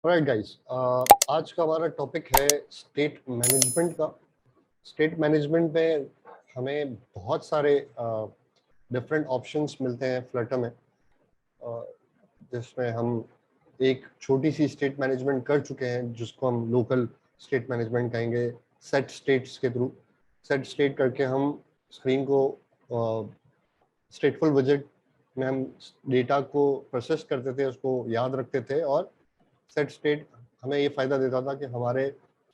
Right guys, आज का हमारा टॉपिक है स्टेट मैनेजमेंट का। स्टेट मैनेजमेंट में हमें बहुत सारे डिफरेंट ऑप्शंस मिलते हैं फ्लटर में, जिसमें हम एक छोटी सी स्टेट मैनेजमेंट कर चुके हैं जिसको हम लोकल स्टेट मैनेजमेंट कहेंगे। सेट स्टेट्स के थ्रू सेट स्टेट करके हम स्क्रीन को स्टेटफुल विजेट में हम डेटा को प्रोसेस करते थे, उसको याद रखते थे, और सेट स्टेट हमें ये फ़ायदा देता था कि हमारे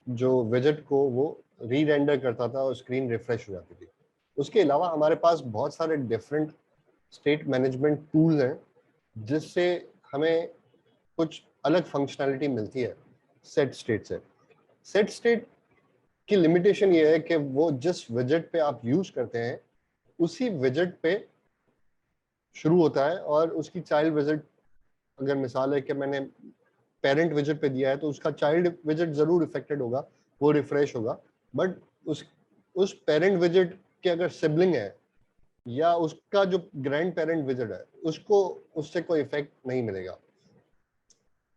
जो विजेट को वो री रेंडर करता था और स्क्रीन रिफ्रेश हो जाती थी। उसके अलावा हमारे पास बहुत सारे डिफरेंट स्टेट मैनेजमेंट टूल्स हैं जिससे हमें कुछ अलग फंक्शनैलिटी मिलती है सेट स्टेट से। सेट स्टेट की लिमिटेशन ये है कि वो जिस विजेट पे आप यूज करते हैं उसी विजेट पे शुरू होता है, और उसकी चाइल्ड विजेट, अगर मिसाल है कि मैंने पेरेंट विजिट पे दिया है तो उसका चाइल्ड विजिट जरूर इफेक्टेड होगा, वो रिफ्रेश होगा। बट उस पेरेंट विजिट के अगर सिबलिंग है या उसका जो ग्रैंड पेरेंट विजिट है उसको उससे कोई इफेक्ट नहीं मिलेगा।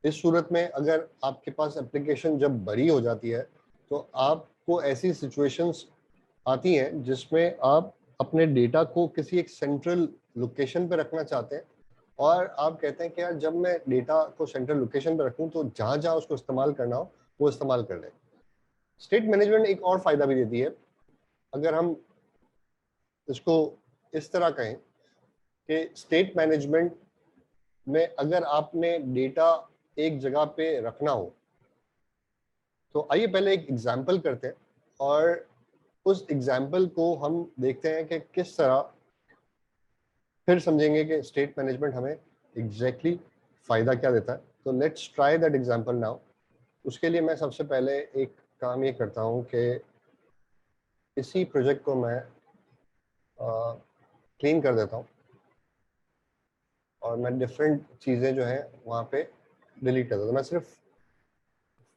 इस सूरत में अगर आपके पास एप्लीकेशन जब बड़ी हो जाती है तो आपको ऐसी सिचुएशंस आती हैं जिसमें आप अपने डेटा को किसी एक सेंट्रल लोकेशन पे रखना चाहते हैं, और आप कहते हैं कि यार जब मैं डेटा को सेंट्रल लोकेशन पे रखूं तो जहां जहां उसको इस्तेमाल करना हो वो इस्तेमाल कर ले। स्टेट मैनेजमेंट एक और फायदा भी देती है। अगर हम इसको इस तरह कहें कि स्टेट मैनेजमेंट में अगर आपने डेटा एक जगह पे रखना हो तो आइए पहले एक एग्जाम्पल करते हैं, और उस एग्जाम्पल को हम देखते हैं कि किस तरह फिर समझेंगे कि स्टेट मैनेजमेंट हमें एग्जैक्टली फ़ायदा क्या देता है। तो let's try that example now. उसके लिए मैं सबसे पहले एक काम ये करता हूँ कि इसी प्रोजेक्ट को मैं क्लीन कर देता हूँ, और मैं डिफरेंट चीज़ें जो हैं वहाँ पे डिलीट कर देता हूँ। मैं सिर्फ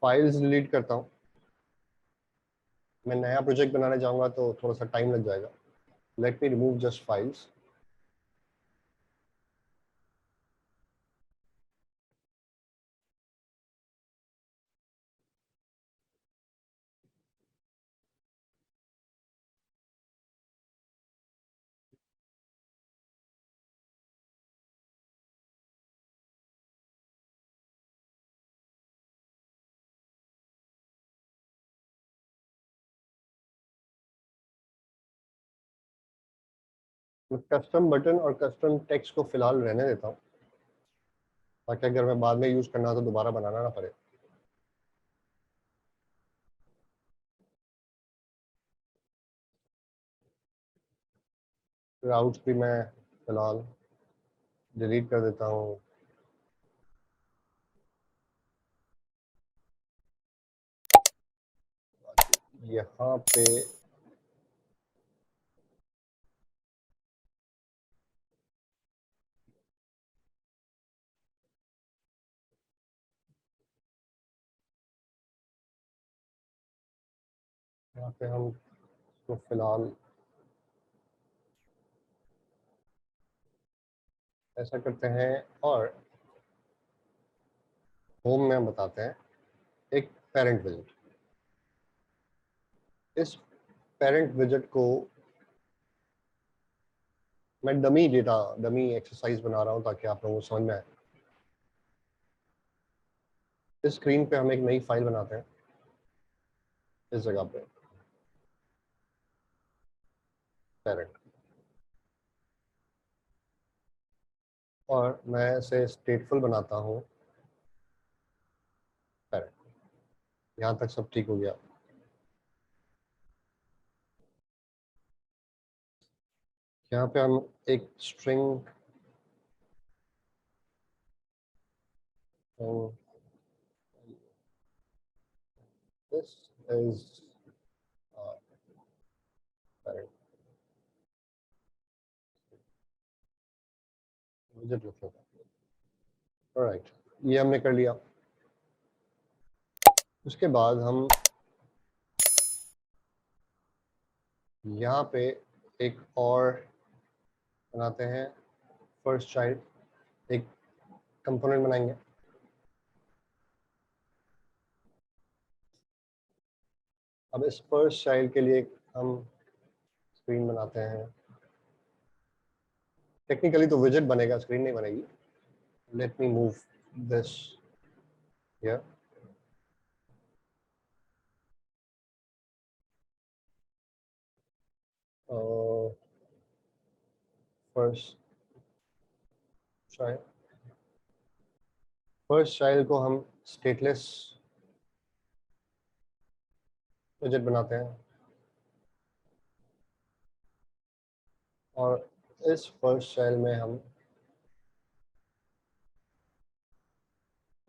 फाइल्स डिलीट करता हूँ। मैं नया प्रोजेक्ट बनाने जाऊँगा तो थोड़ा सा टाइम लग जाएगा। Let me remove just files. मैं कस्टम बटन और कस्टम टेक्स्ट को फिलहाल रहने देता हूँ ताकि अगर मैं बाद में यूज़ करना हो तो दोबारा बनाना ना पड़े। राउट्स भी मैं फिलहाल डिलीट कर देता हूँ। यहाँ पे हम तो फिलहाल ऐसा करते हैं, और होम में हम बताते हैं एक पेरेंट विजिट। इस पेरेंट विजिट को मैं डमी एक्सरसाइज बना रहा हूँ ताकि आप लोगों को समझ में आए। इस स्क्रीन पे हम एक नई फाइल बनाते हैं इस जगह पे, पेरेंट, और मैं इसे स्टेटफुल बनाता हूँ पेरेंट। यहाँ तक सब ठीक हो गया। यहाँ पे हम एक string this is parent visit लिख लेते हैं। ऑलराइट, ये हमने कर लिया। उसके बाद हम यहाँ पे एक और बनाते हैं फर्स्ट चाइल्ड, एक कंपोनेंट बनाएंगे। अब इस फर्स्ट चाइल्ड के लिए हम स्क्रीन बनाते हैं। टेक्निकली तो विजेट बनेगा, स्क्रीन नहीं बनेगी। Let me move this here. First child, first child को हम स्टेटलेस विजेट बनाते हैं और इस फर्स्ट चाइल्ड में हम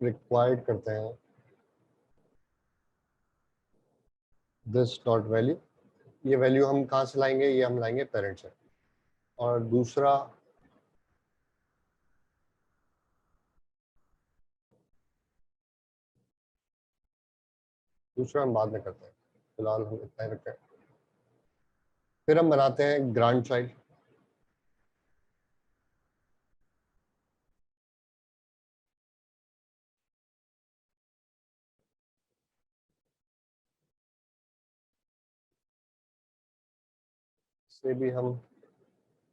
रिक्वायर्ड करते हैं दिस डॉट वैल्यू। ये वैल्यू हम कहाँ से लाएंगे? ये हम लाएंगे पेरेंट से। और दूसरा हम बाद में करते हैं, फिलहाल हम इतना ही रखते हैं। फिर हम बनाते हैं ग्रांड चाइल्ड। से भी हम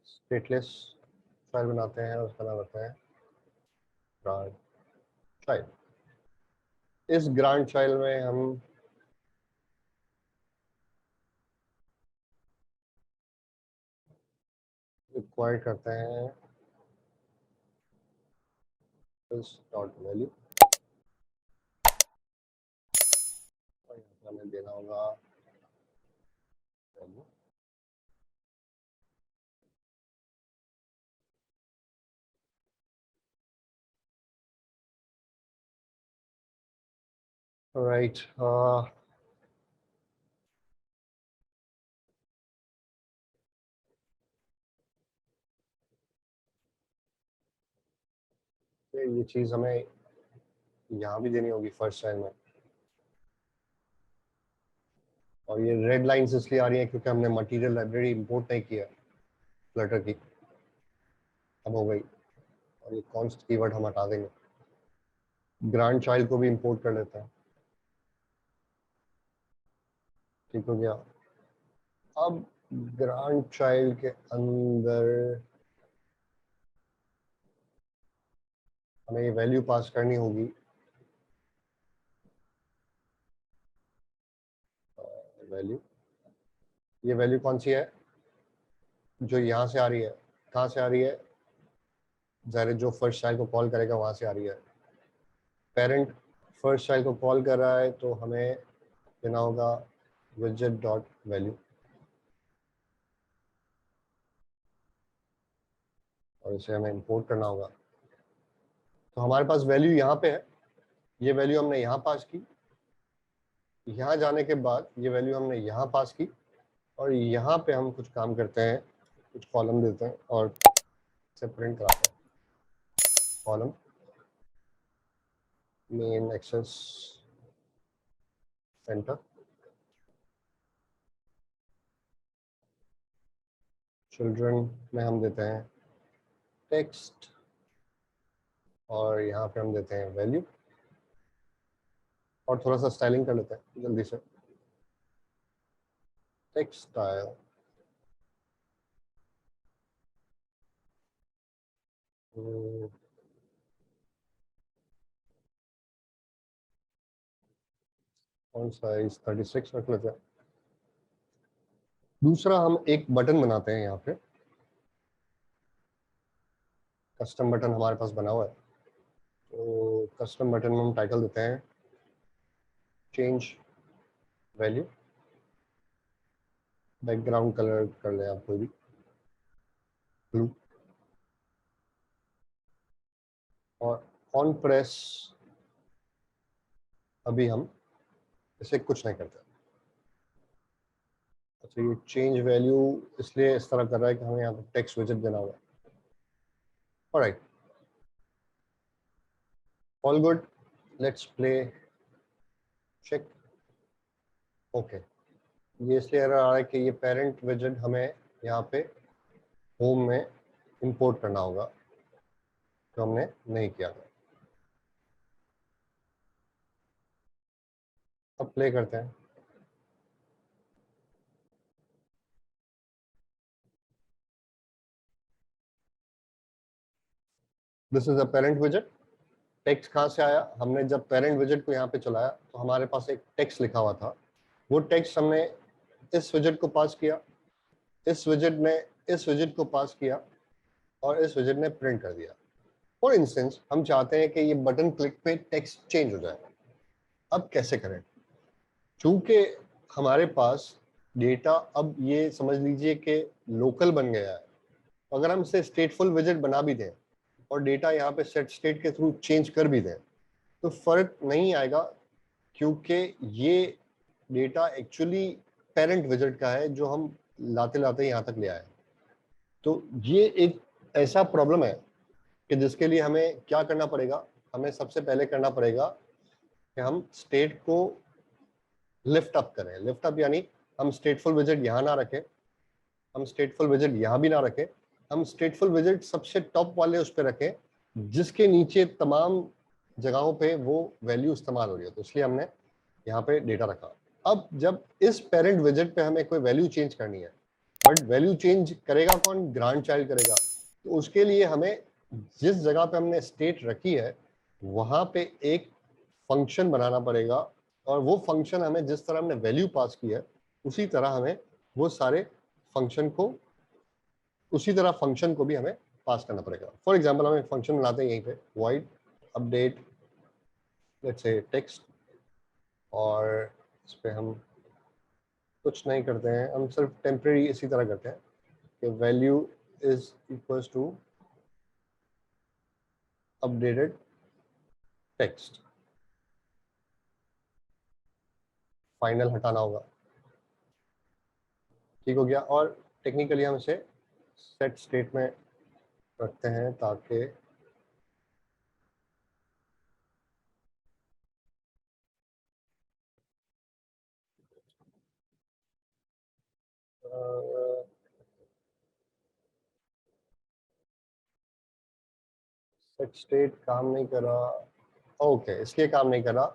स्टेटलेस चाइल्ड बनाते हैं और उसका नाम रखते हैं ग्रांड चाइल्ड। इस ग्रांड चाइल्ड में हम रिक्वायर करते हैं दिस डॉट वैल्यू और यहाँ पे हमें देना होगा वैल्यू। राइट, ये चीज़ हमें यहाँ भी देनी होगी फर्स्ट चाइल्ड में। और ये रेड लाइंस इसलिए आ रही हैं क्योंकि हमने मटेरियल लाइब्रेरी इंपोर्ट नहीं किया फ्लटर की, अब हो गई। और ये कॉन्स्ट कीवर्ड हम हटा देंगे। ग्रांड चाइल्ड को भी इंपोर्ट कर लेते हैं। ठीक हो गया। अब ग्रांड चाइल्ड के अंदर हमें ये वैल्यू पास करनी होगी, वैल्यू। ये वैल्यू कौन सी है? जो यहाँ से आ रही है। कहाँ से आ रही है? ज़ाहिर जो फर्स्ट चाइल्ड को कॉल करेगा वहाँ से आ रही है। पेरेंट फर्स्ट चाइल्ड को कॉल कर रहा है तो हमें देना होगा widget डॉट वैल्यू और इसे हमें इंपोर्ट करना होगा। तो हमारे पास वैल्यू यहाँ पे है, ये वैल्यू हमने यहाँ पास की। यहाँ जाने के बाद ये वैल्यू हमने यहाँ पास की और यहाँ पे हम कुछ काम करते हैं, कुछ कॉलम देते हैं और इसे प्रिंट कराते हैं। Column main axis center, children में हम देते हैं टेक्स्ट और यहाँ पे हम देते हैं वैल्यू और थोड़ा सा स्टाइलिंग कर लेते हैं जल्दी से। टेक्स्ट स्टाइल, फॉन्ट साइज 36 रख लेते हैं। दूसरा हम एक बटन बनाते हैं यहाँ पे, कस्टम बटन हमारे पास बना हुआ है। तो कस्टम बटन में हम टाइटल देते हैं चेंज वैल्यू, बैकग्राउंड कलर कर लें आप कोई भी, ब्लू। और ऑन प्रेस अभी हम इसे कुछ नहीं करते। अच्छा, ये चेंज वैल्यू इसलिए इस तरह कर रहा है कि हमें यहाँ पर टेक्स्ट विजेट देना होगा। All right, all good, let's play check. Okay, ये इसलिए आ रहा है कि ये पेरेंट विजेट हमें यहाँ पे होम में इंपोर्ट करना होगा जो हमने नहीं किया था। अब प्ले करते हैं। दिस इज अ पेरेंट विजेट। टेक्स्ट कहाँ से आया? हमने जब पेरेंट विजेट को यहाँ पे चलाया तो हमारे पास एक टेक्स्ट लिखा हुआ था, वो टेक्स्ट हमने इस विजेट को पास किया, इस विजेट ने इस विजेट को पास किया और इस विजेट ने प्रिंट कर दिया। फॉर इंस्टेंस हम चाहते हैं कि ये बटन क्लिक पे टेक्स्ट चेंज हो जाए। अब कैसे करें? चूंकि हमारे पास डेटा अब ये समझ लीजिए कि लोकल बन गया है, अगर हम इसे स्टेटफुल विजेट बना भी दें और डेटा यहाँ पे सेट स्टेट के थ्रू चेंज कर भी दें तो फर्क नहीं आएगा, क्योंकि ये डेटा एक्चुअली पेरेंट विजेट का है जो हम लाते लाते यहाँ तक ले आए। तो ये एक ऐसा प्रॉब्लम है कि जिसके लिए हमें क्या करना पड़ेगा? हमें सबसे पहले करना पड़ेगा कि हम स्टेट को लिफ्ट अप करें। लिफ्ट अप यानी हम स्टेटफुल विजेट यहाँ ना रखें, हम स्टेटफुल विजेट यहाँ भी ना रखें, हम स्टेटफुल विजेट सबसे टॉप वाले उस पर रखें जिसके नीचे तमाम जगहों पे वो वैल्यू इस्तेमाल हो रही है। तो इसलिए हमने यहाँ पे डेटा रखा। अब जब इस पेरेंट विजेट पे हमें कोई वैल्यू चेंज करनी है, बट वैल्यू चेंज करेगा कौन? ग्रांड चाइल्ड करेगा। तो उसके लिए हमें जिस जगह पे हमने स्टेट रखी है वहां पे एक फंक्शन बनाना पड़ेगा, और वो फंक्शन हमें जिस तरह हमने वैल्यू पास की है उसी तरह हमें वो सारे फंक्शन को उसी तरह फंक्शन को भी हमें पास करना पड़ेगा। फॉर एग्जांपल हम एक फंक्शन बनाते हैं यहीं पे, void update let's say text, और इस पे हम कुछ नहीं करते हैं, हम सिर्फ टेम्परेरी इसी तरह करते हैं कि value is equals to updated text. Final हटाना होगा, ठीक हो गया। और टेक्निकली हम इसे सेट स्टेट में रखते हैं ताकि सेट स्टेट काम नहीं कर रहा। ओके, इसलिए काम नहीं कर रहा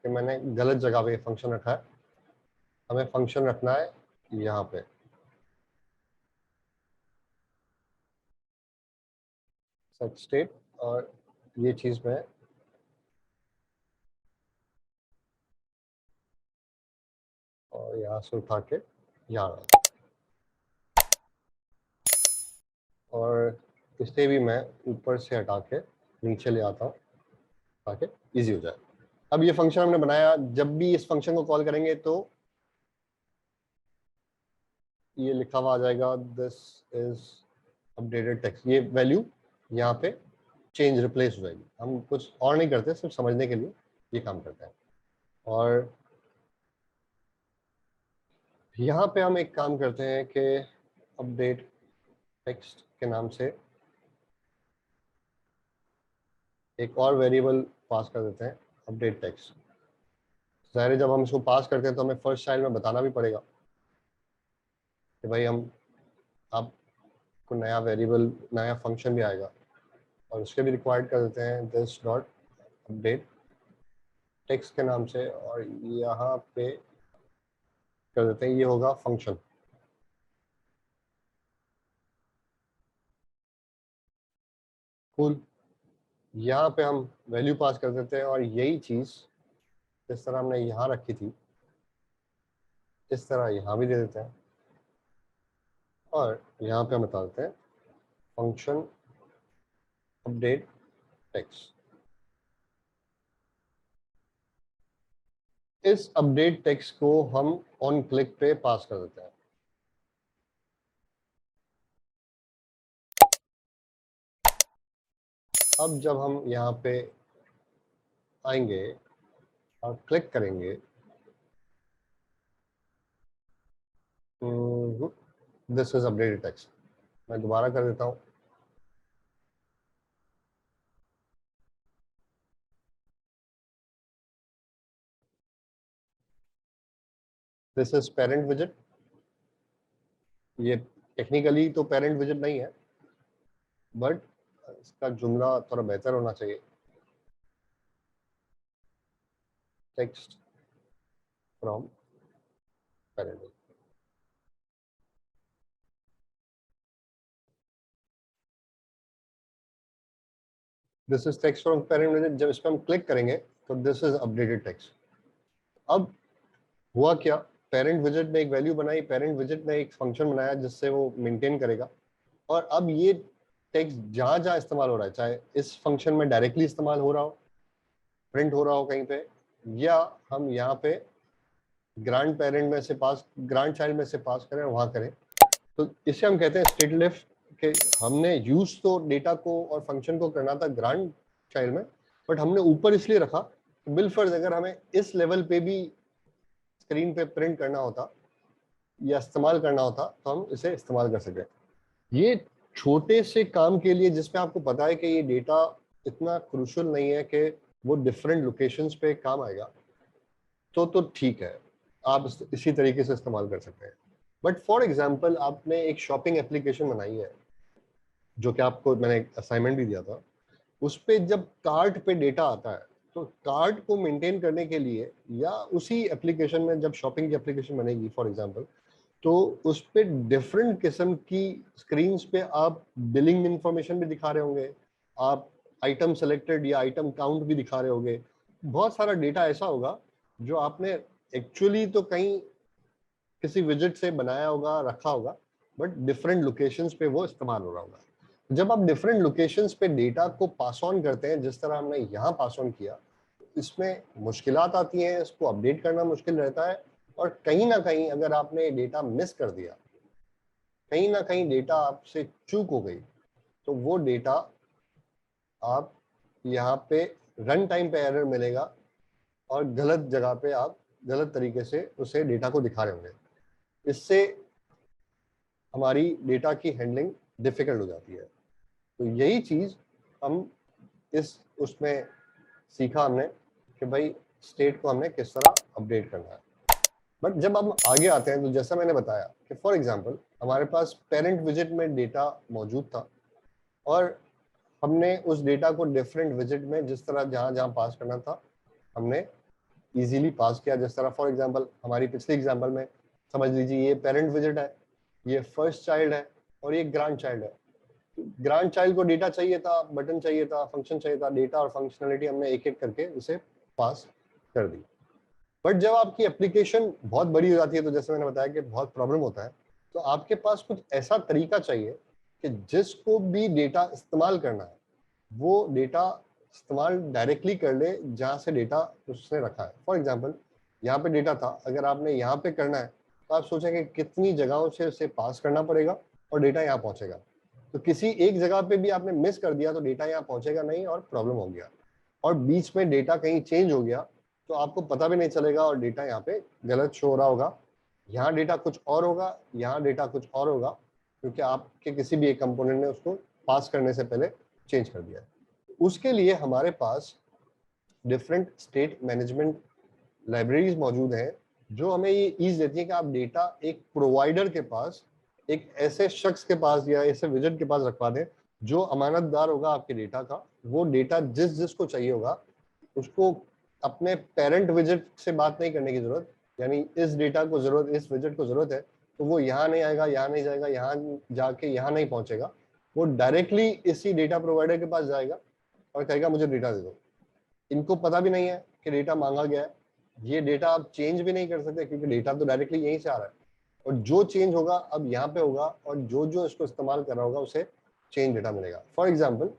कि मैंने गलत जगह पे फंक्शन रखा है। हमें फंक्शन रखना है यहाँ पे सेट स्टेट, और ये चीज मैं और यहाँ से उठा के यहाँ रखा, और इसे भी मैं ऊपर से हटा के नीचे ले आता हूँ ताकि इजी हो जाए। अब ये फंक्शन हमने बनाया, जब भी इस फंक्शन को कॉल करेंगे तो ये लिखा हुआ आ जाएगा दिस इज अपडेटेड टेक्स्ट। ये वैल्यू यहाँ पे चेंज रिप्लेस हो जाएगी। हम कुछ और नहीं करते, सिर्फ समझने के लिए ये काम करते हैं। और यहाँ पे हम एक काम करते हैं कि अपडेट टेक्स्ट के नाम से एक और वेरिएबल पास कर देते हैं, अपडेट टेक्स्ट। ज़ाहिर है जब हम इसको पास करते हैं तो हमें फर्स्ट चाइल्ड में बताना भी पड़ेगा कि भाई हम आपको नया वेरिएबल, नया फंक्शन भी आएगा, और उसके भी रिक्वायर्ड कर देते हैं दिस डॉट अपडेट टेक्स्ट के नाम से, और यहाँ पे कर देते हैं ये होगा फंक्शन। कूल। यहाँ पे हम वैल्यू पास कर देते हैं, और यही चीज़ जिस तरह हमने यहाँ रखी थी इस तरह यहाँ भी दे देते हैं, और यहाँ पे हम बता देते हैं फंक्शन अपडेट टेक्स्ट। इस अपडेट टेक्स्ट को हम ऑन क्लिक पे पास कर देते हैं। अब जब हम यहाँ पे आएंगे और क्लिक करेंगे, दिस इज अपडेटेड टेक्स्ट। मैं दोबारा कर देता हूँ, दिस इज पेरेंट विजेट। ये टेक्निकली तो पेरेंट विजेट नहीं है, बट इसका जुमला थोड़ा बेहतर होना चाहिए, text from parent. This is text from parent visit, जब इस पर हम क्लिक करेंगे तो दिस इज अपडेटेड टेक्स्ट। अब हुआ क्या, पेरेंट विजिट ने एक वैल्यू बनाई, पेरेंट विजिट ने एक फंक्शन बनाया जिससे वो मेंटेन करेगा, और अब ये टेक्स्ट जहां जहां इस्तेमाल हो रहा है, चाहे इस फंक्शन में डायरेक्टली इस्तेमाल हो रहा हो, प्रिंट हो रहा हो कहीं पे, या हम यहाँ पे ग्रांड पेरेंट में से पास, ग्रांड चाइल्ड में से पास करें वहां करें, तो इसे हम कहते हैं स्टेट लेफ्ट। के हमने यूज तो डेटा को और फंक्शन को करना था ग्रांड चाइल्ड में, बट हमने ऊपर इसलिए रखा कि बिलफर्ज अगर हमें इस लेवल पे भी स्क्रीन पे प्रिंट करना होता या इस्तेमाल करना होता तो हम इसे इस्तेमाल कर सकें। ये छोटे से काम के लिए जिसमें आपको पता है कि ये डेटा इतना क्रूशियल नहीं है कि वो डिफरेंट लोकेशंस पे काम आएगा, तो ठीक है, आप इसी तरीके से इस्तेमाल कर सकते हैं। बट फॉर एग्जांपल आपने एक शॉपिंग एप्लीकेशन बनाई है, जो कि आपको मैंने असाइनमेंट भी दिया था, उस पे जब कार्ट पे डेटा आता है तो कार्ट को मेंटेन करने के लिए, या उसी एप्लीकेशन में जब शॉपिंग की एप्लीकेशन बनेगी फॉर एग्जांपल, तो उस पे डिफरेंट किस्म की स्क्रीन्स पे आप बिलिंग इंफॉर्मेशन भी दिखा रहे होंगे, आप आइटम सेलेक्टेड या आइटम काउंट भी दिखा रहे होंगे, बहुत सारा डेटा ऐसा होगा जो आपने एक्चुअली तो कहीं किसी विजिट से बनाया होगा, रखा होगा, बट डिफरेंट लोकेशंस पे वो इस्तेमाल हो रहा होगा। जब आप डिफरेंट लोकेशंस पे डेटा को पास ऑन करते हैं जिस तरह हमने यहाँ पास ऑन किया, इसमें मुश्किलात आती हैं, इसको अपडेट करना मुश्किल रहता है, और कहीं ना कहीं अगर आपने डेटा मिस कर दिया, कहीं ना कहीं डेटा आपसे चूक हो गई, तो वो डेटा आप यहाँ पे रन टाइम पे एरर मिलेगा और गलत जगह पे आप गलत तरीके से उसे डेटा को दिखा रहे होंगे। इससे हमारी डेटा की हैंडलिंग डिफिकल्ट हो जाती है। तो यही चीज हम इस उसमें सीखा हमने कि भाई स्टेट को हमने किस तरह अपडेट करना है। बट जब हम आगे आते हैं तो जैसा मैंने बताया कि फॉर एग्जांपल हमारे पास पेरेंट विजिट में डेटा मौजूद था, और हमने उस डेटा को डिफरेंट विजिट में जिस तरह जहां जहां पास करना था हमने इजीली पास किया। जिस तरह फॉर एग्जांपल हमारी पिछली एग्जांपल में समझ लीजिए ये पेरेंट विजिट है, ये फर्स्ट चाइल्ड है, और ये ग्रांड चाइल्ड है। ग्रांड चाइल्ड को डेटा चाहिए था, बटन चाहिए था, फंक्शन चाहिए था, डेटा और फंक्शनलिटी हमने एक एक करके उसे पास कर दी। बट जब आपकी एप्लीकेशन बहुत बड़ी हो जाती है, तो जैसे मैंने बताया कि बहुत प्रॉब्लम होता है, तो आपके पास कुछ ऐसा तरीका चाहिए कि जिसको भी डेटा इस्तेमाल करना है वो डेटा इस्तेमाल डायरेक्टली कर ले जहाँ से डेटा उसने रखा है। फॉर एग्जाम्पल यहाँ पे डेटा था, अगर आपने यहाँ पे करना है तो आप सोचेंगे कितनी जगहों से उसे पास करना पड़ेगा और डेटा यहाँ पहुंचेगा। तो किसी एक जगह पे भी आपने मिस कर दिया तो डेटा यहाँ पहुंचेगा नहीं और प्रॉब्लम हो गया, और बीच में डेटा कहीं चेंज हो गया तो आपको पता भी नहीं चलेगा और डेटा यहाँ पे गलत शो हो रहा होगा। यहाँ डेटा कुछ और होगा, यहाँ डेटा कुछ और होगा, क्योंकि आपके किसी भी एक कंपोनेंट ने उसको पास करने से पहले चेंज कर दिया। उसके लिए हमारे पास डिफरेंट स्टेट मैनेजमेंट लाइब्रेरीज मौजूद हैं जो हमें ये ईज देती है कि आप डेटा एक प्रोवाइडर के पास, एक ऐसे शख्स के पास या ऐसे विजिट के पास रखवा दें जो अमानतदार होगा आपके डेटा का। वो डेटा जिस जिसको चाहिए होगा उसको अपने पेरेंट विजिट से बात नहीं करने की जरूरत, यानी इस डेटा को जरूरत, इस विजिट को जरूरत है तो वो यहाँ नहीं आएगा, यहाँ नहीं जाएगा, यहाँ जाके यहाँ नहीं पहुंचेगा, वो डायरेक्टली इसी डेटा प्रोवाइडर के पास जाएगा और कहेगा मुझे डेटा दे दो। इनको पता भी नहीं है कि डेटा मांगा गया है, ये डेटा आप चेंज भी नहीं कर सकते क्योंकि डेटा तो डायरेक्टली यहीं से आ रहा है, और जो चेंज होगा अब यहाँ पे होगा और जो जो इसको इस्तेमाल कर रहा होगा उसे चेंज डेटा मिलेगा। फॉर एग्जाम्पल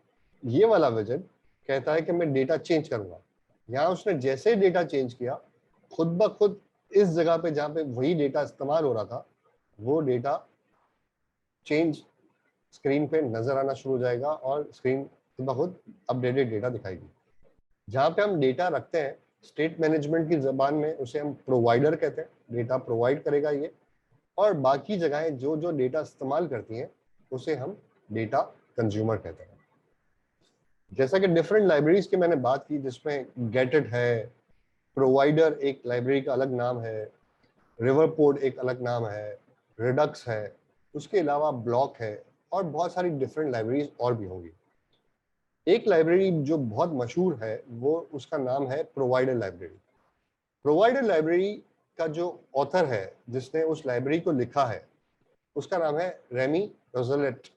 ये वाला विजिट कहता है कि मैं डेटा चेंज करूंगा, यहाँ उसने जैसे ही डेटा चेंज किया खुद ब खुद इस जगह पे जहाँ पे वही डेटा इस्तेमाल हो रहा था वो डेटा चेंज स्क्रीन पे नजर आना शुरू हो जाएगा और स्क्रीन खुद ब खुद अपडेटेड डेटा दिखाएगी। जहाँ पे हम डेटा रखते हैं स्टेट मैनेजमेंट की जबान में उसे हम प्रोवाइडर कहते हैं, डेटा प्रोवाइड करेगा ये, और बाकी जगहें जो जो डेटा इस्तेमाल करती हैं उसे हम डेटा कंज्यूमर कहते हैं। जैसा कि डिफरेंट लाइब्रेरीज की मैंने बात की जिसमें गेटेड है, प्रोवाइडर एक लाइब्रेरी का अलग नाम है, रिवरपोर्ट एक अलग नाम है, रिडक्स है, उसके अलावा ब्लॉक है, और बहुत सारी डिफरेंट लाइब्रेरीज और भी होंगी। एक लाइब्रेरी जो बहुत मशहूर है वो उसका नाम है प्रोवाइडर लाइब्रेरी। प्रोवाइडर लाइब्रेरी का जो ऑथर है जिसने उस लाइब्रेरी को लिखा है उसका नाम है रेमी रोजेलेट।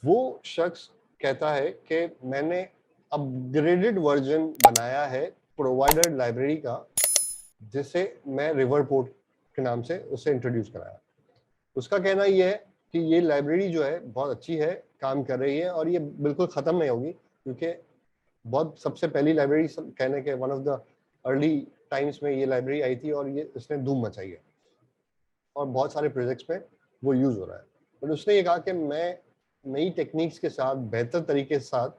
वो शख्स कहता है कि मैंने अपग्रेडेड वर्जन बनाया है प्रोवाइडर लाइब्रेरी का, जिसे मैं रिवरपोर्ट के नाम से उसे इंट्रोड्यूस कराया। उसका कहना ये है कि ये लाइब्रेरी जो है बहुत अच्छी है, काम कर रही है और ये बिल्कुल ख़त्म नहीं होगी, क्योंकि बहुत सबसे पहली लाइब्रेरी कहने के one of the early times में ये लाइब्रेरी आई थी और ये इसने धूम मचाई है और बहुत सारे प्रोजेक्ट्स में वो यूज़ हो रहा है। बट उसने ये कहा कि मैं नई टेक्निक्स के साथ, बेहतर तरीके के साथ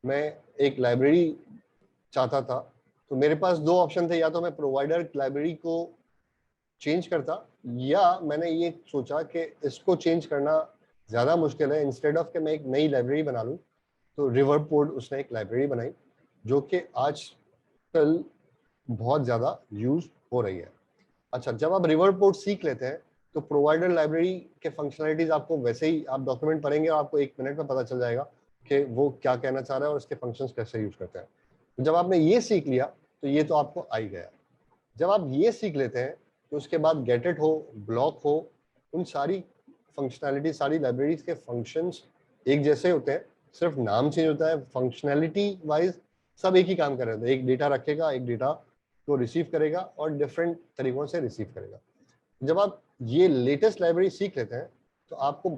मैं एक लाइब्रेरी चाहता था। तो मेरे पास दो ऑप्शन थे, या तो मैं प्रोवाइडर लाइब्रेरी को चेंज करता, या मैंने ये सोचा कि इसको चेंज करना ज़्यादा मुश्किल है, इंस्टेड ऑफ कि मैं एक नई लाइब्रेरी बना लूँ। तो रिवरपोर्ट उसने एक लाइब्रेरी बनाई जो कि आजकल बहुत ज़्यादा यूज हो रही है। अच्छा, जब आप रिवरपोर्ट सीख लेते हैं तो प्रोवाइडर लाइब्रेरी के फंक्शनलिटीज आपको वैसे ही, आप डॉक्यूमेंट पढ़ेंगे और आपको 1 मिनट में पता चल जाएगा कि वो क्या कहना चाह रहा है और उसके फंक्शंस कैसे यूज करते हैं। तो जब आपने ये सीख लिया तो ये तो आपको आ ही गया। जब आप ये सीख लेते हैं तो उसके बाद गेटेट हो, ब्लॉक हो, उन सारी फंक्शनैलिटी, सारी लाइब्रेरीज के फंक्शंस एक जैसे होते हैं, सिर्फ नाम चेंज होता है। फंक्शनैलिटी वाइज सब एक ही काम कर रहे थे, एक डेटा रखेगा, एक डेटा को रिसीव करेगा और डिफरेंट तरीकों से रिसीव करेगा। जब आप ये लेटेस्ट लाइब्रेरी सीख लेते हैं तो आपको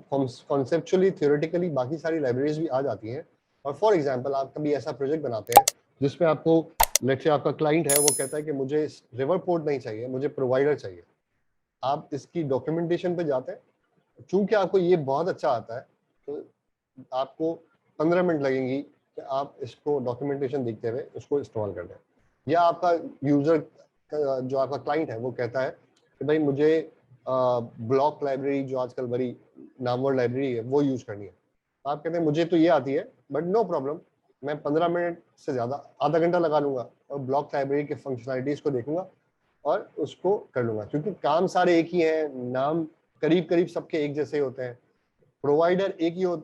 कॉन्सेप्चुअली, थियोरेटिकली बाकी सारी लाइब्रेरीज भी आ जाती हैं। और फॉर एग्जांपल आप कभी ऐसा प्रोजेक्ट बनाते हैं जिसमें आपको, लेट्स से आपका क्लाइंट है, वो कहता है कि मुझे रिवरपोर्ट नहीं चाहिए, मुझे प्रोवाइडर चाहिए। आप इसकी डॉक्यूमेंटेशन पे जाते हैं, चूंकि आपको ये बहुत अच्छा आता है तो आपको 15 मिनट लगेंगी कि आप इसको डॉक्यूमेंटेशन देखते हुए उसको इस्तेमाल कर दें। या आपका यूजर, जो आपका क्लाइंट है, वो कहता है कि भाई मुझे ब्लॉक लाइब्रेरी, जो आजकल बड़ी नामवर लाइब्रेरी है, वो यूज करनी है। आप कहते हैं मुझे तो ये आती है, बट नो प्रॉब्लम, मैं 15 मिनट से ज़्यादा, आधा घंटा लगा लूंगा और ब्लॉक लाइब्रेरी के फंक्शनलिटीज को देखूंगा और उसको कर लूंगा, क्योंकि काम सारे एक ही हैं, नाम करीब करीब सबके एक जैसे होते हैं। प्रोवाइडर एक ही हो,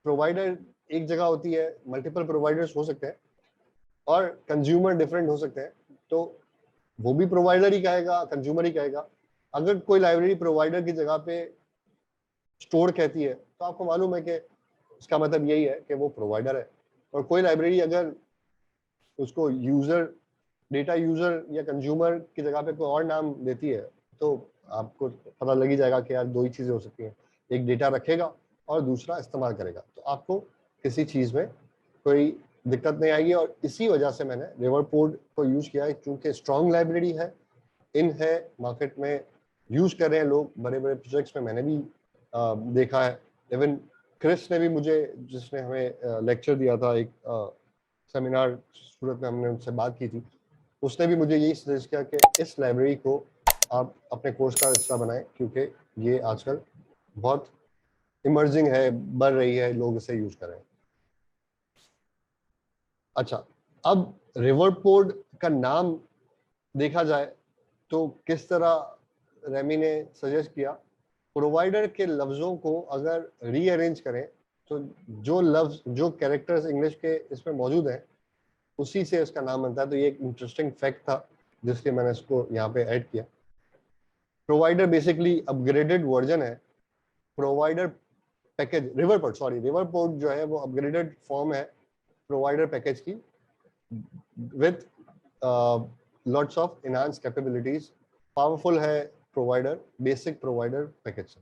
प्रोवाइडर एक जगह होती है, मल्टीपल प्रोवाइडर्स हो सकते हैं और कंज्यूमर डिफरेंट हो सकते हैं, तो वो भी प्रोवाइडर ही कहेगा, कंज्यूमर ही कहेगा। अगर कोई लाइब्रेरी प्रोवाइडर की जगह पे स्टोर कहती है तो आपको मालूम है कि इसका मतलब यही है कि वो प्रोवाइडर है। और कोई लाइब्रेरी अगर उसको यूजर, डेटा यूजर या कंज्यूमर की जगह पे कोई और नाम देती है तो आपको पता लग ही जाएगा कि यार दो ही चीज़ें हो सकती हैं, एक डेटा रखेगा और दूसरा इस्तेमाल करेगा। तो आपको किसी चीज़ में कोई दिक्कत नहीं आएगी। और इसी वजह से मैंने रिवरपोर्ट को यूज़ किया है, क्योंकि स्ट्रॉन्ग लाइब्रेरी है, इन है, मार्केट में यूज़ कर रहे हैं लोग, बड़े बड़े प्रोजेक्ट्स में मैंने भी देखा है। इवन क्रिस ने भी मुझे, जिसने हमें लेक्चर दिया था एक सेमिनार सूरत में, हमने उनसे बात की थी, उसने भी मुझे यही सजेस्ट किया कि इस लाइब्रेरी को आप अपने कोर्स का हिस्सा बनाएं, क्योंकि ये आजकल बहुत इमर्जिंग है, बढ़ रही है, लोग इसे यूज कर रहे हैं। अच्छा, अब रिवरपोर्ट का नाम देखा जाए तो किस तरह रेमी ने सजेस्ट किया, प्रोवाइडर के लफ्ज़ों को अगर रीअरेंज करें तो जो लफ्ज़, जो कैरेक्टर्स इंग्लिश के इसमें मौजूद हैं, उसी से इसका नाम बनता है। तो ये एक इंटरेस्टिंग फैक्ट था जिसलिए मैंने इसको यहाँ पे ऐड किया। प्रोवाइडर बेसिकली अपग्रेडेड वर्जन है। प्रोवाइडर पैकेज, रिवरपोर्ट जो है वो अपग्रेडेड फॉर्म है प्रोवाइडर पैकेज की, with lots of enhance capabilities. Powerful है प्रोवाइडर, बेसिक प्रोवाइडर पैकेज से।